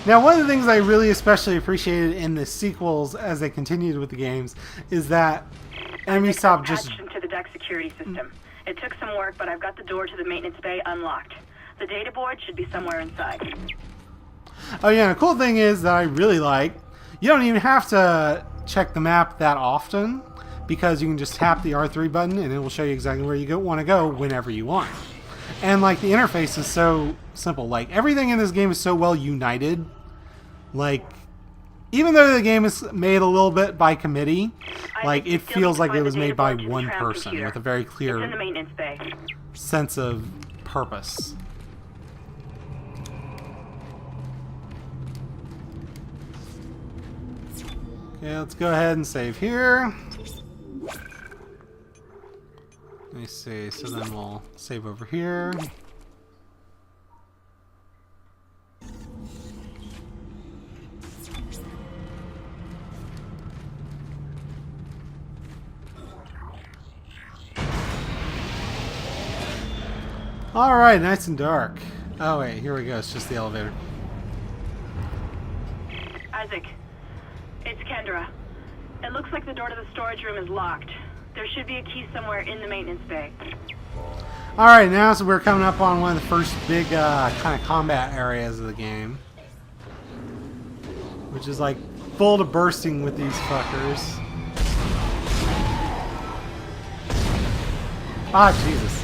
Now, one of the things I really especially appreciated in the sequels as they continued with the games is that enemy stop just... patched into the deck security system. It took some work, but I've got the door to the maintenance bay unlocked. The data board should be somewhere inside. Oh yeah, the cool thing is that I really like, you don't even have to check the map that often because you can just tap the R3 button and it will show you exactly where you want to go whenever you want. And like the interface is so simple. Like everything in this game is so well united. Like even though the game is made a little bit by committee, like it feels like it was made by one person with a very clear It's in the maintenance bay. sense of purpose. Okay, let's go ahead and save here. Let me see, so then we'll save over here. Alright, nice and dark. Oh wait, here we go, it's just the elevator. Isaac, it's Kendra. It looks like the door to the storage room is locked. There should be a key somewhere in the maintenance bay. Alright, now so we're coming up on one of the first big kind of combat areas of the game. Which is like full to bursting with these fuckers. Ah, Jesus.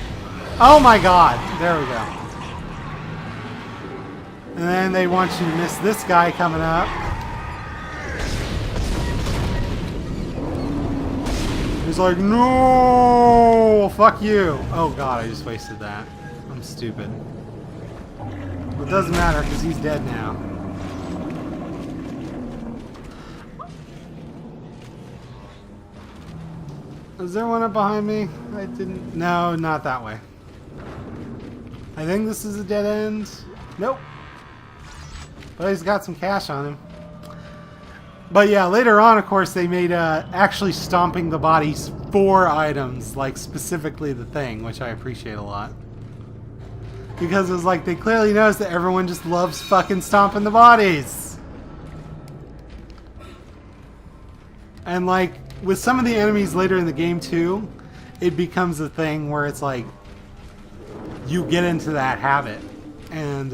Oh my god! There we go. And then they want you to miss this guy coming up. He's like, no! Fuck you! Oh god, I just wasted that. I'm stupid. It doesn't matter because he's dead now. Is there one up behind me? I didn't... No, not that way. I think this is a dead end. Nope. But he's got some cash on him. But yeah, later on, of course, they made actually stomping the bodies for items, like specifically the thing, which I appreciate a lot. Because it was like, they clearly noticed that everyone just loves fucking stomping the bodies. And like, with some of the enemies later in the game too, it becomes a thing where it's like, you get into that habit. And,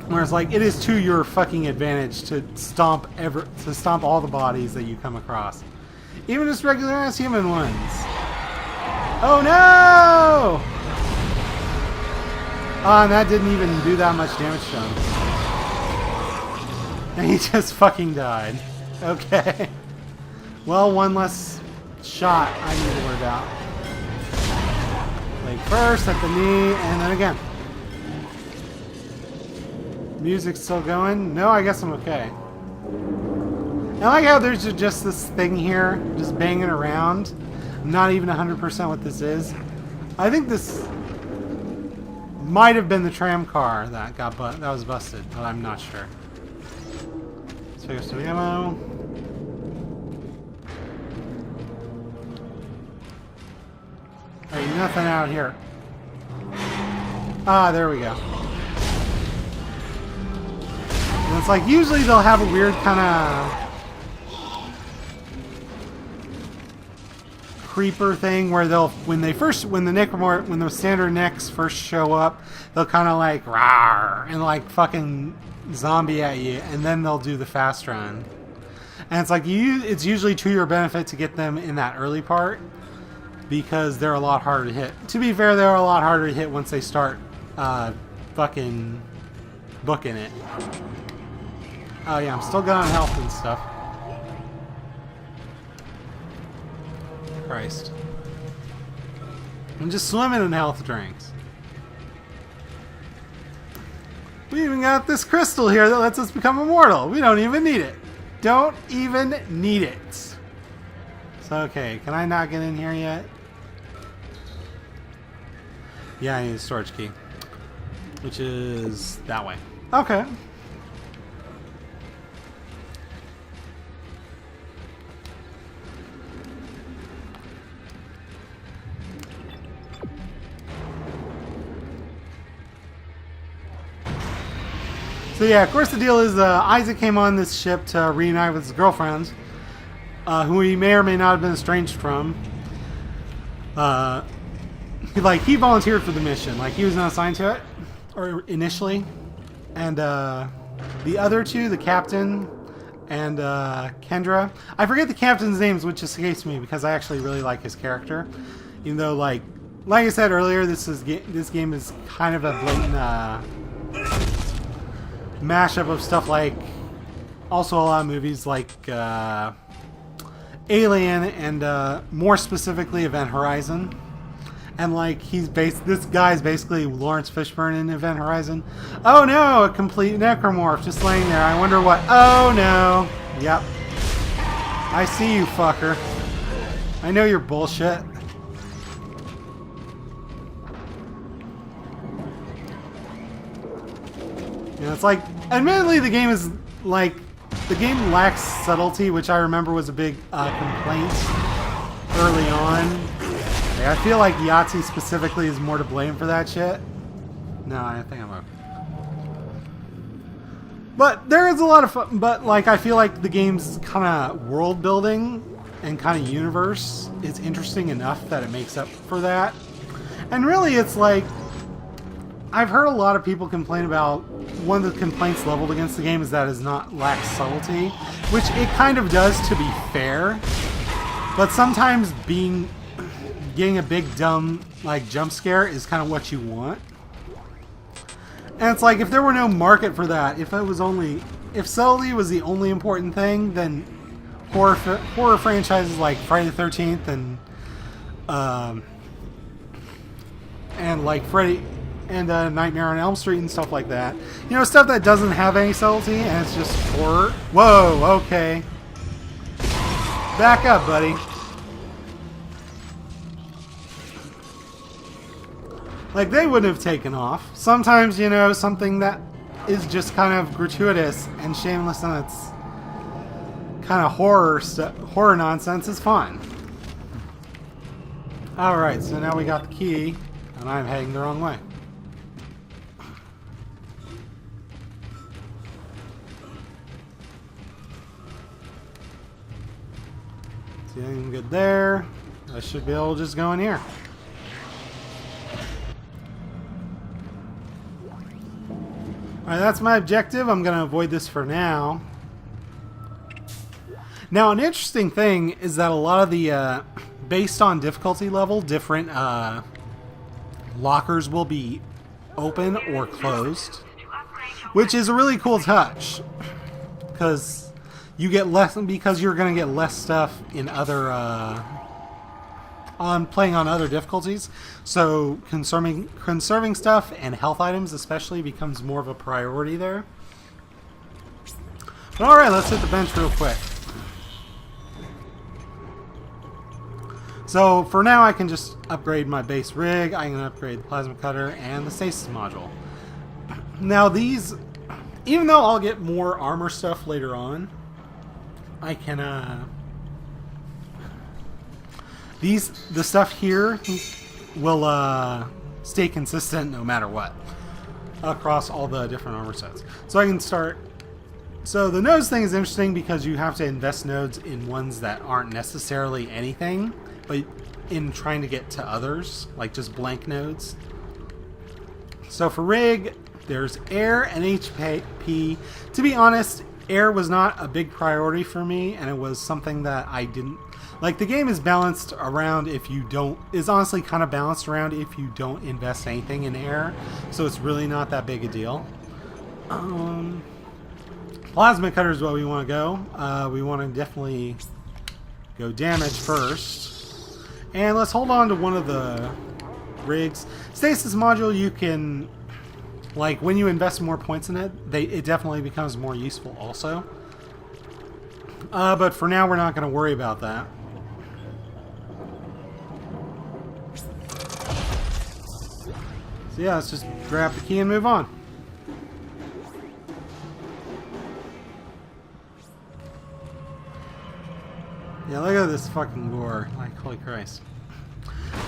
whereas, like, it is to your fucking advantage to stomp all the bodies that you come across, even just regular ass human ones. Oh no! Oh, and that didn't even do that much damage to him. And he just fucking died. Okay. Well, one less shot I need to worry about. Leg first, at the knee, and then again. Music's still going? No, I guess I'm okay. I like how there's just this thing here, just banging around. I'm not even 100% what this is. I think this might have been the tram car that was busted, but I'm not sure. Let's pick up some ammo. Alright, nothing out here. Ah, there we go. And it's like, usually they'll have a weird kind of creeper thing where they'll, when the standard necks first show up, they'll kind of like, rawr, and like fucking zombie at you, and then they'll do the fast run. And it's like, it's usually to your benefit to get them in that early part, because they're a lot harder to hit. To be fair, they're a lot harder to hit once they start fucking booking it. Oh yeah, I'm still good on health and stuff. Christ. I'm just swimming in health drinks. We even got this crystal here that lets us become immortal. We don't even need it. Don't even need it. So, okay, can I not get in here yet? Yeah, I need a storage key. Which is that way. Okay. So yeah, of course the deal is Isaac came on this ship to reunite with his girlfriend, who he may or may not have been estranged from. He volunteered for the mission. Like, he was not assigned to it, or initially. And the other two, the captain and Kendra. I forget the captain's names, which escapes me because I actually really like his character. Even though, like I said earlier, this game is kind of a blatant mashup of stuff like, also a lot of movies like Alien and more specifically Event Horizon. And like this guy's basically Lawrence Fishburne in Event Horizon. Oh no, a complete necromorph just laying there. I wonder what. Oh no. Yep. I see you, fucker. I know you're bullshit. You know, it's like, admittedly, the game lacks subtlety, which I remember was a big complaint early on. I feel like Yahtzee specifically is more to blame for that shit. No, I think I'm okay. But there is a lot of fun. But like, I feel like the game's kind of world building and kind of universe is interesting enough that it makes up for that. And really, it's like, I've heard a lot of people complain about, one of the complaints leveled against the game is that it lacks subtlety, which it kind of does, to be fair. But sometimes getting a big dumb jump scare is kind of what you want. And it's like, if there were no market for that, if subtlety was the only important thing, then horror franchises like Friday the 13th and like Freddy and Nightmare on Elm Street and stuff like that, you know, stuff that doesn't have any subtlety and it's just horror. Whoa, okay, back up, buddy. Like, they wouldn't have taken off. Sometimes, you know, something that is just kind of gratuitous and shameless and it's kind of horror nonsense is fun. Alright, so now we got the key, and I'm heading the wrong way. See anything good there? I should be able to just go in here. Alright, that's my objective. I'm going to avoid this for now. Now, an interesting thing is that a lot of the, based on difficulty level, different lockers will be open or closed, which is a really cool touch, because you get less, because you're going to get less stuff in other, on playing on other difficulties, so conserving stuff and health items especially becomes more of a priority there. But alright, let's hit the bench real quick. So for now I can just upgrade my base rig, I can upgrade the plasma cutter and the stasis module. Now these, even though I'll get more armor stuff later on, I can the stuff here will stay consistent no matter what across all the different armor sets. So I can start. So the nodes thing is interesting because you have to invest nodes in ones that aren't necessarily anything, but in trying to get to others, like just blank nodes. So for rig, there's air and HP. To be honest, air was not a big priority for me, and it was something that I didn't. Like, the game is balanced around if you don't, is honestly kind of balanced around if you don't invest anything in air, so it's really not that big a deal. Plasma cutter is what we want to go. We want to definitely go damage first. And let's hold on to one of the rigs. Stasis module, you can, like, when you invest more points in it, it definitely becomes more useful also. But for now, we're not going to worry about that. So yeah, let's just grab the key and move on. Yeah, look at this fucking gore. Like, holy Christ.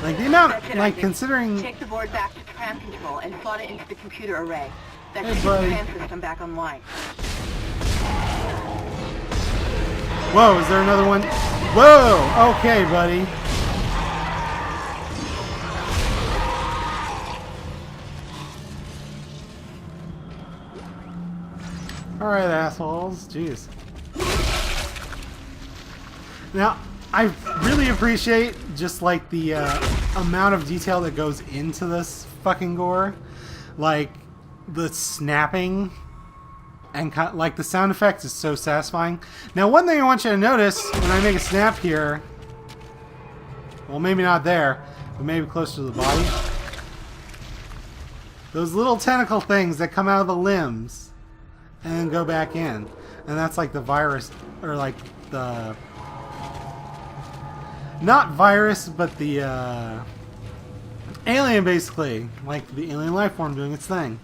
Like, the amount, like, considering... Take the board back to command control and slot it into the computer array. That Hey, should buddy. get the come back online. Whoa, is there another one? Whoa! Okay, buddy. Alright, assholes. Jeez. Now, I really appreciate just like the amount of detail that goes into this fucking gore. Like, the snapping and like the sound effect is so satisfying. Now, one thing I want you to notice when I make a snap here, well, maybe not there, but maybe closer to the body. Those little tentacle things that come out of the limbs and then go back in. And that's like the virus, or like the... not virus, but the alien, basically. Like the alien life form doing its thing.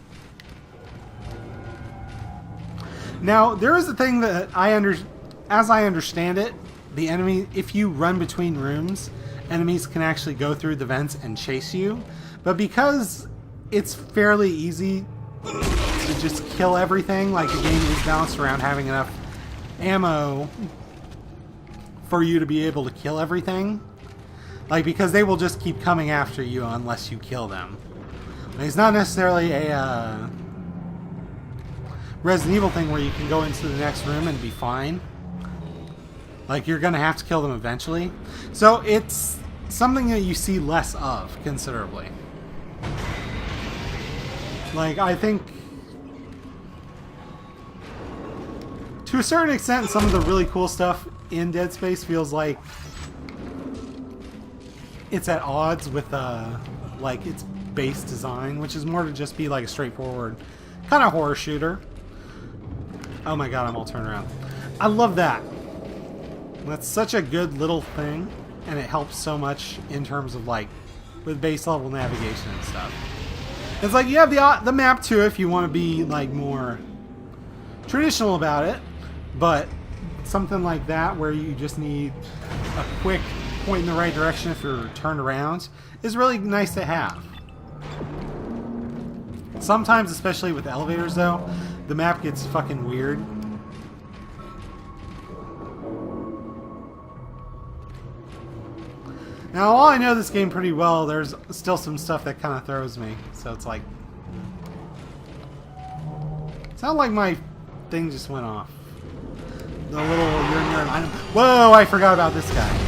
Now, there is a thing that as I understand it, the enemy, if you run between rooms, enemies can actually go through the vents and chase you. But because it's fairly easy to just kill everything, like the game is balanced around having enough ammo for you to be able to kill everything. Like, because they will just keep coming after you unless you kill them. And it's not necessarily a Resident Evil thing where you can go into the next room and be fine. Like, you're gonna have to kill them eventually. So it's something that you see less of considerably. Like, I think to a certain extent some of the really cool stuff in Dead Space feels like it's at odds with like its base design, which is more to just be like a straightforward kind of horror shooter. Oh my god, I'm all turned around. I love that. That's such a good little thing, and it helps so much in terms of like with base level navigation and stuff. It's like you have the map too if you want to be like more traditional about it, but something like that where you just need a quick point in the right direction if you're turned around is really nice to have. Sometimes, especially with elevators though, the map gets fucking weird. Now, while I know this game pretty well, there's still some stuff that kind of throws me. So it's like... sound like my thing just went off. The little urinary item. Whoa, I forgot about this guy.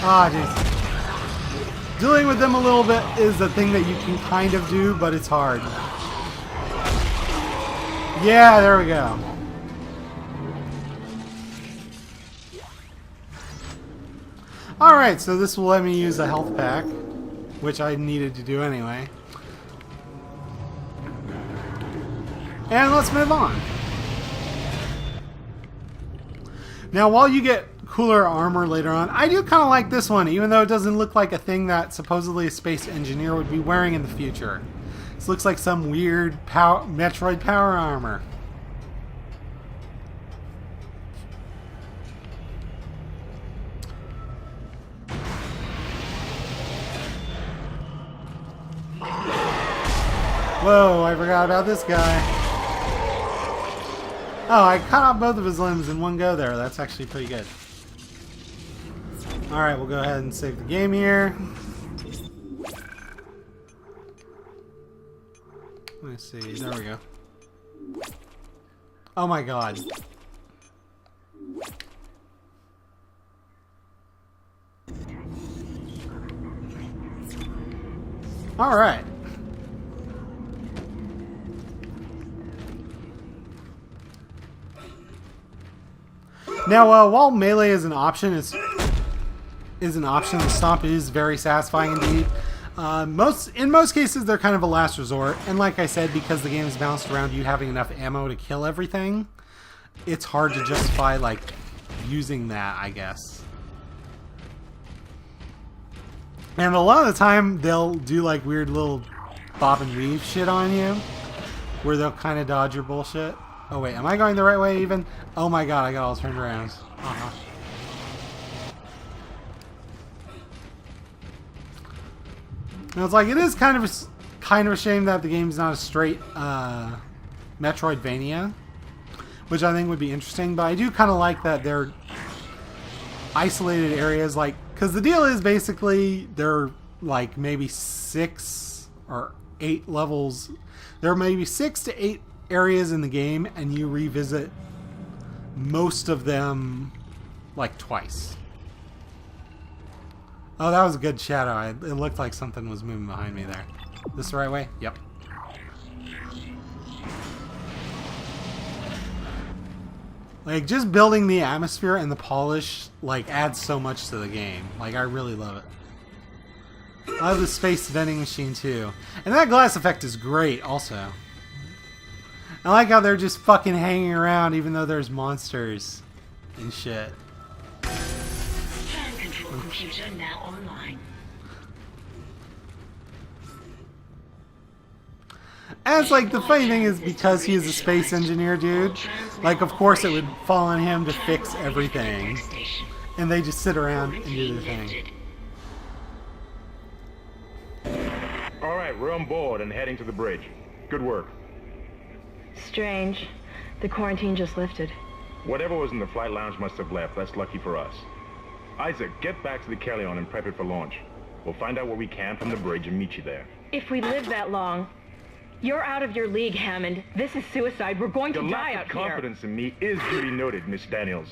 Ah, jeez. Dealing with them a little bit is a thing that you can kind of do, but it's hard. Yeah, there we go. Alright, so this will let me use a health pack, which I needed to do anyway. And let's move on. Now, while you get cooler armor later on, I do kind of like this one, even though it doesn't look like a thing that supposedly a space engineer would be wearing in the future. This looks like some weird Metroid power armor. Whoa, I forgot about this guy. Oh, I cut off both of his limbs in one go there. That's actually pretty good. Alright, we'll go ahead and save the game here. Let's see, there we go. Oh my god. Alright. Now, while melee is an option, the stomp is very satisfying indeed. In most cases, they're kind of a last resort, and like I said, because the game is balanced around you having enough ammo to kill everything, it's hard to justify like using that, I guess. And a lot of the time, they'll do like weird little bob and weave shit on you, where they'll kind of dodge your bullshit. Oh wait, am I going the right way even? Oh my god, I got all turned around. And it's like, it is kind of a shame that the game's not a straight Metroidvania, which I think would be interesting. But I do kind of like that they're isolated areas, like, because the deal is basically they're like maybe 6 or 8 levels. There are maybe 6 to 8 areas in the game, and you revisit most of them like twice. Oh, that was a good shadow. It looked like something was moving behind me there. This the right way? Yep. Like, just building the atmosphere and the polish, like, adds so much to the game. Like, I really love it. I love the space vending machine, too. And that glass effect is great, also. I like how they're just fucking hanging around even though there's monsters and shit. Fan control computer now online. And it's like, the funny thing is, because he is a space engineer, dude, like, of course it would fall on him to fix everything. And they just sit around and do their thing. Alright, we're on board and heading to the bridge. Good work. Strange. The quarantine just lifted. Whatever was in the flight lounge must have left. That's lucky for us. Isaac, get back to the Kellion and prep it for launch. We'll find out what we can from the bridge and meet you there. If we live that long, you're out of your league, Hammond. This is suicide. We're going to Your die lack out of here. confidence in me is duly noted, Miss Daniels.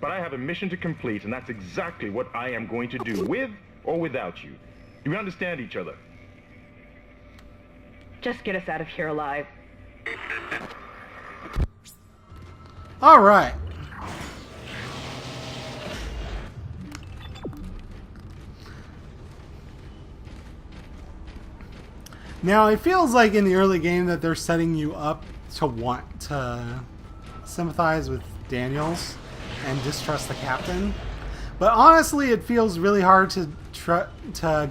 But I have a mission to complete, and that's exactly what I am going to do, with or without you. Do we understand each other? Just get us out of here alive. Alright. Now, it feels like in the early game that they're setting you up to want to sympathize with Daniels and distrust the captain. But honestly, it feels really hard to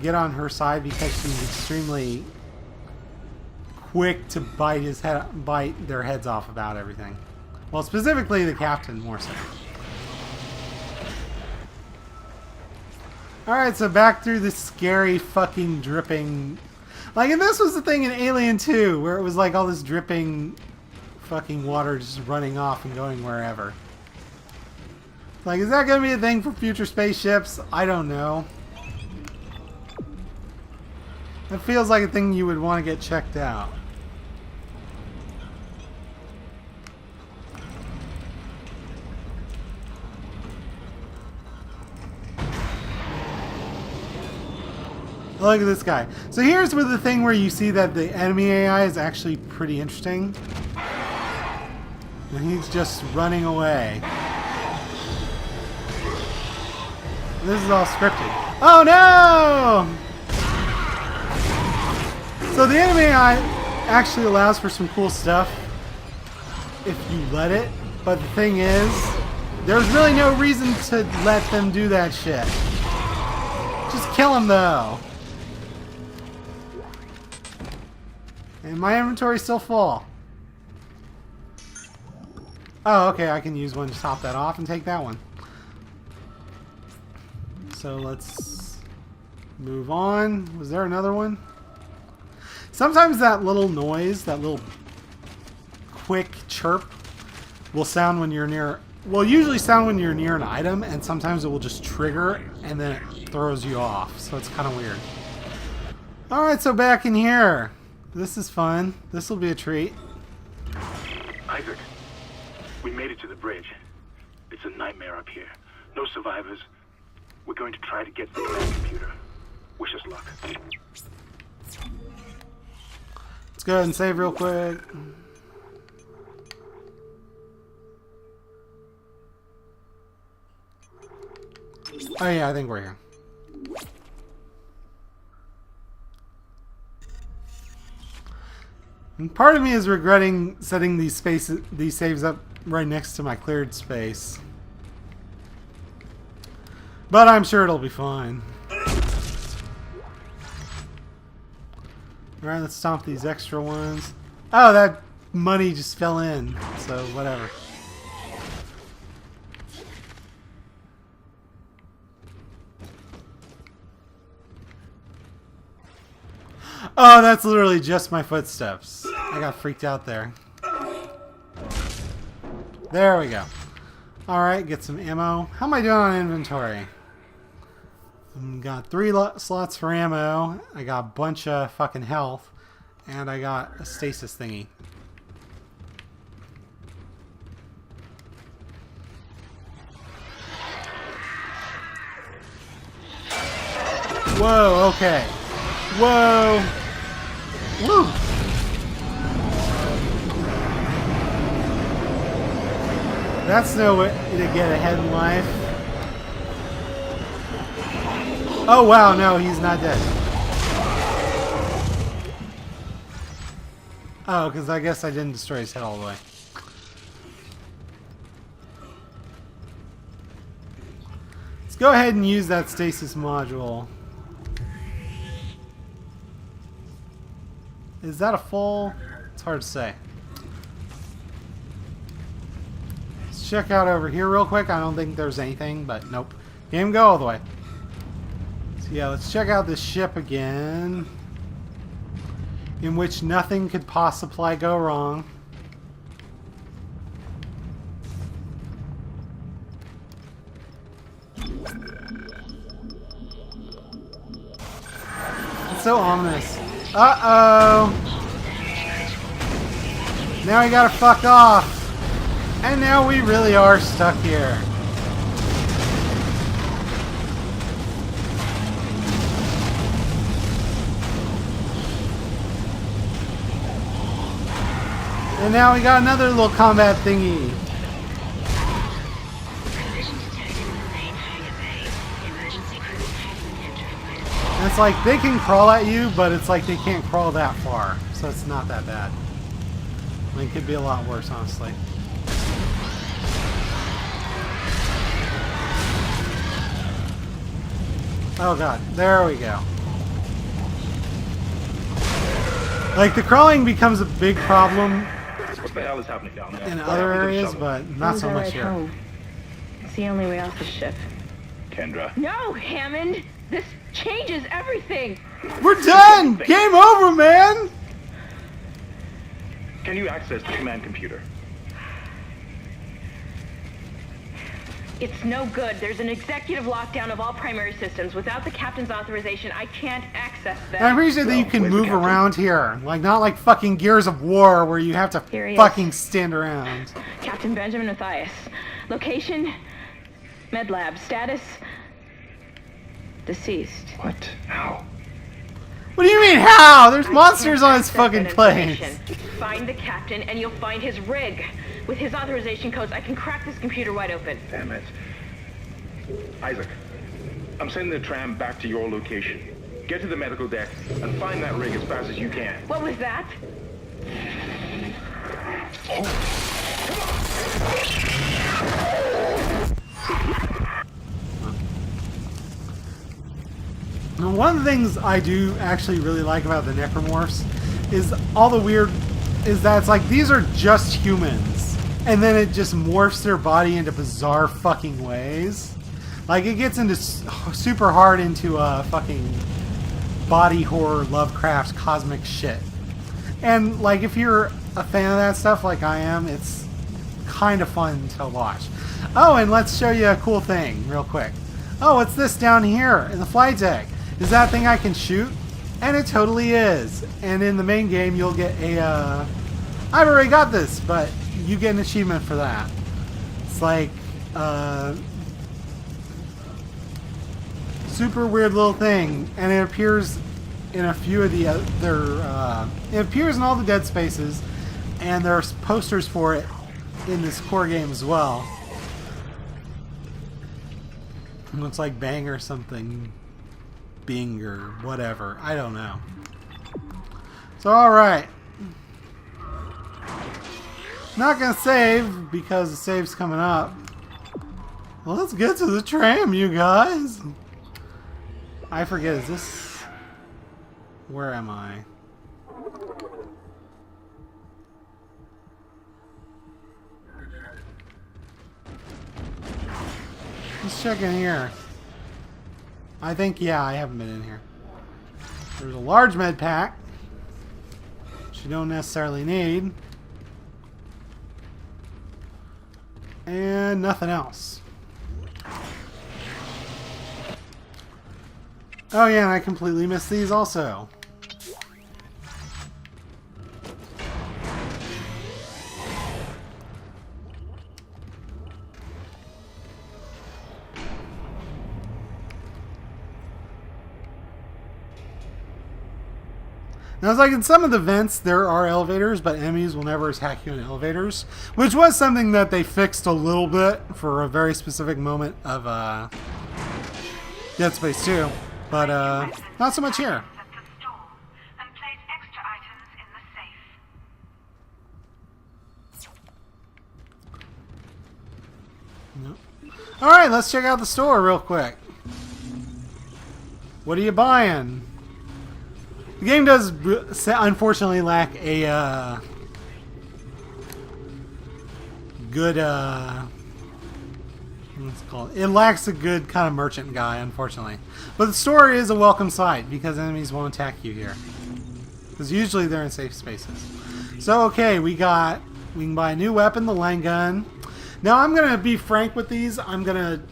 get on her side because she's extremely quick to bite their heads off about everything. Well, specifically the captain more so. Alright, so back through this scary fucking dripping... Like, and this was the thing in Alien 2, where it was like all this dripping fucking water just running off and going wherever. Like, is that going to be a thing for future spaceships? I don't know. It feels like a thing you would want to get checked out. Look at this guy. So here's where the thing where you see that the enemy AI is actually pretty interesting. And he's just running away. This is all scripted. Oh no! So the enemy AI actually allows for some cool stuff if you let it. But the thing is, there's really no reason to let them do that shit. Just kill him though. And my inventory's still full. Oh, okay, I can use one to top that off and take that one. So let's move on. Was there another one? Sometimes that little noise, that little quick chirp, will sound when you're near... Will usually sound when you're near an item, and sometimes it will just trigger, and then it throws you off. So it's kind of weird. Alright, so back in here. This is fun. This will be a treat. Isaac, we made it to the bridge. It's a nightmare up here. No survivors. We're going to try to get to the command computer. Wish us luck. Let's go ahead and save real quick. Oh yeah, I think we're here. And part of me is regretting setting these saves up right next to my cleared space. But I'm sure it'll be fine. Alright, let's stomp these extra ones. Oh, that money just fell in, so whatever. Oh, that's literally just my footsteps. I got freaked out there. There we go. Alright, get some ammo. How am I doing on inventory? Got 3 slots for ammo. I got a bunch of fucking health. And I got a stasis thingy. Whoa, okay. Whoa. Woo. That's no way to get ahead in life. Oh wow, no, he's not dead. Oh, because I guess I didn't destroy his head all the way. Let's go ahead and use that stasis module. Is that a full? It's hard to say. Let's check out over here real quick. I don't think there's anything, but nope. Game go all the way. So yeah, let's check out this ship again, in which nothing could possibly go wrong. It's so ominous. Uh-oh! Now we gotta fuck off! And now we really are stuck here. And now we got another little combat thingy. And it's like they can crawl at you, but it's like they can't crawl that far. So it's not that bad. I mean, it could be a lot worse, honestly. Oh god, there we go. Like, the crawling becomes a big problem What the hell is happening down there? in other areas, but not so much here. Home. It's the only way off the ship. Kendra. No, Hammond! This changes everything! We're done! Game over, man! Can you access the command computer? It's no good. There's an executive lockdown of all primary systems. Without the captain's authorization, I can't access them. And I appreciate that you can move around here. Like, not like fucking Gears of War where you have to Here he fucking stand around. Captain Benjamin Matthias. Location? Med lab. Status? Deceased. What? How? What do you mean, how? There's I monsters can't on this access fucking that plane. information. Find the captain and you'll find his rig. With his authorization codes, I can crack this computer wide open. Damn it. Isaac, I'm sending the tram back to your location. Get to the medical deck and find that rig as fast as you can. What was that? Now, one of the things I do actually really like about the necromorphs is all the weird is that it's like these are just humans, and then it just morphs their body into bizarre fucking ways. Like, it gets into super hard into fucking body horror, Lovecraft, cosmic shit. And like, if you're a fan of that stuff like I am, it's kind of fun to watch. Oh, and let's show you a cool thing real quick. Oh, what's this down here in the flight deck? Is that thing I can shoot? And it totally is. And in the main game, you'll get a... I've already got this, but you get an achievement for that. It's like... super weird little thing. And it appears in a few of the other... it appears in all the Dead Spaces. And there's posters for it in this core game as well. It looks like Bang or something. Bing or whatever. I don't know. So, alright. Not gonna save because the save's coming up. Well, let's get to the tram, you guys. I forget, is this... Where am I? Let's check in here. I think, yeah, I haven't been in here. There's a large med pack. you don't necessarily need. And nothing else. Oh yeah, and I completely missed these also. Now, it's like in some of the vents, there are elevators, but enemies will never attack you in elevators, which was something that they fixed a little bit for a very specific moment of Dead Space 2, but not so much here. Nope. Alright, let's check out the store real quick. What are you buying? The game does unfortunately lack a good what's it called? It lacks a good kind of merchant guy, unfortunately. But the store is a welcome sight because enemies won't attack you here. Because usually they're in safe spaces. So okay, we can buy a new weapon, the line gun. Now I'm gonna be frank with these. I'm gonna,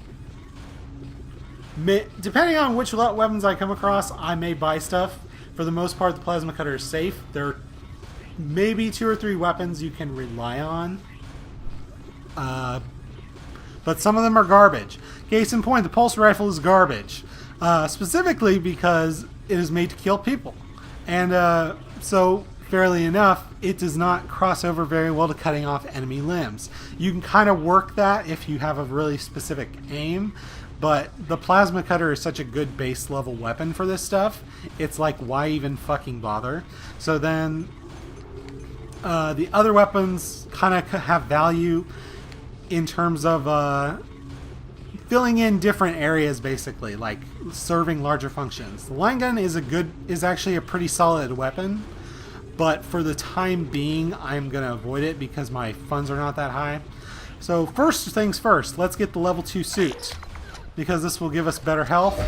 depending on which weapons I come across, I may buy stuff. For the most part, the plasma cutter is safe. There are maybe 2 or 3 weapons you can rely on. But some of them are garbage. Case in point, the pulse rifle is garbage. Specifically because it is made to kill people. And so, fairly enough, it does not cross over very well to cutting off enemy limbs. You can kind of work that if you have a really specific aim. But the plasma cutter is such a good base level weapon for this stuff. It's like, why even fucking bother? So then the other weapons kind of have value in terms of filling in different areas, basically, like serving larger functions. The line gun is actually a pretty solid weapon, but for the time being, I'm gonna avoid it because my funds are not that high. So first things first, let's get the level 2 suit. Because this will give us better health,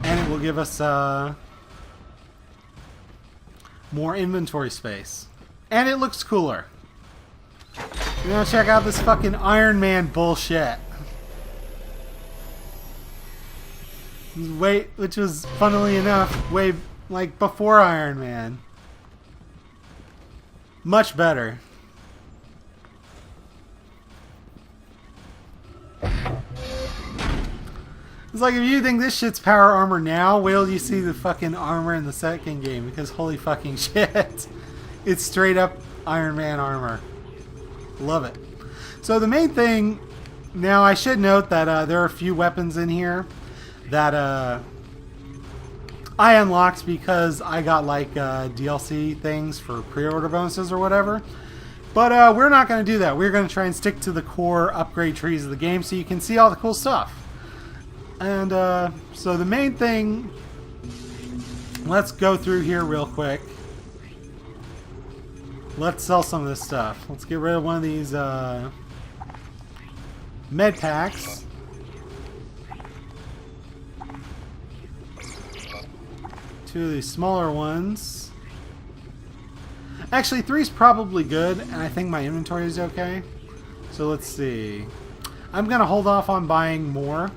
and it will give us more inventory space. And it looks cooler. We're gonna check out this fucking Iron Man bullshit. Which was, funnily enough, way like before Iron Man. Much better. It's like, if you think this shit's power armor now, wait till you see the fucking armor in the second game, because holy fucking shit. It's straight up Iron Man armor. Love it. So the main thing, now I should note that there are a few weapons in here that I unlocked because I got like DLC things for pre-order bonuses or whatever. But we're not going to do that. We're going to try and stick to the core upgrade trees of the game so you can see all the cool stuff. And so the main thing, let's go through here real quick. Let's sell some of this stuff. Let's get rid of one of these med packs. Two of these smaller ones. Actually, 3's probably good, and I think my inventory is okay. So let's see. I'm gonna hold off on buying more.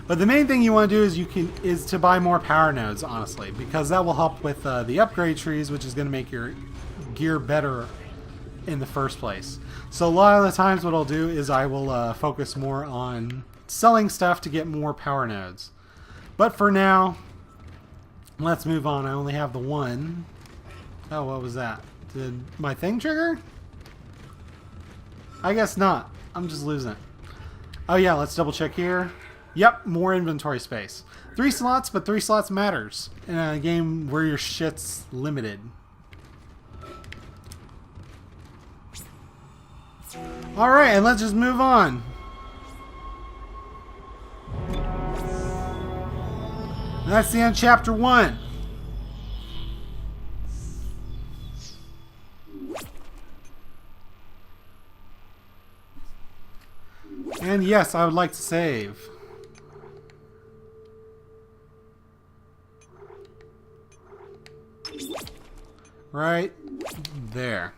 But the main thing you want to do is to buy more power nodes, honestly, because that will help with the upgrade trees, which is going to make your gear better in the first place. So a lot of the times what I'll do is I will focus more on selling stuff to get more power nodes. But for now, let's move on. I only have the one. Oh, what was that? Did my thing trigger? I guess not. I'm just losing it. Oh yeah, let's double check here. Yep, more inventory space. 3 slots, but 3 slots matters in a game where your shit's limited. Alright, and let's just move on. And that's the end of Chapter 1. And yes, I would like to save. right there.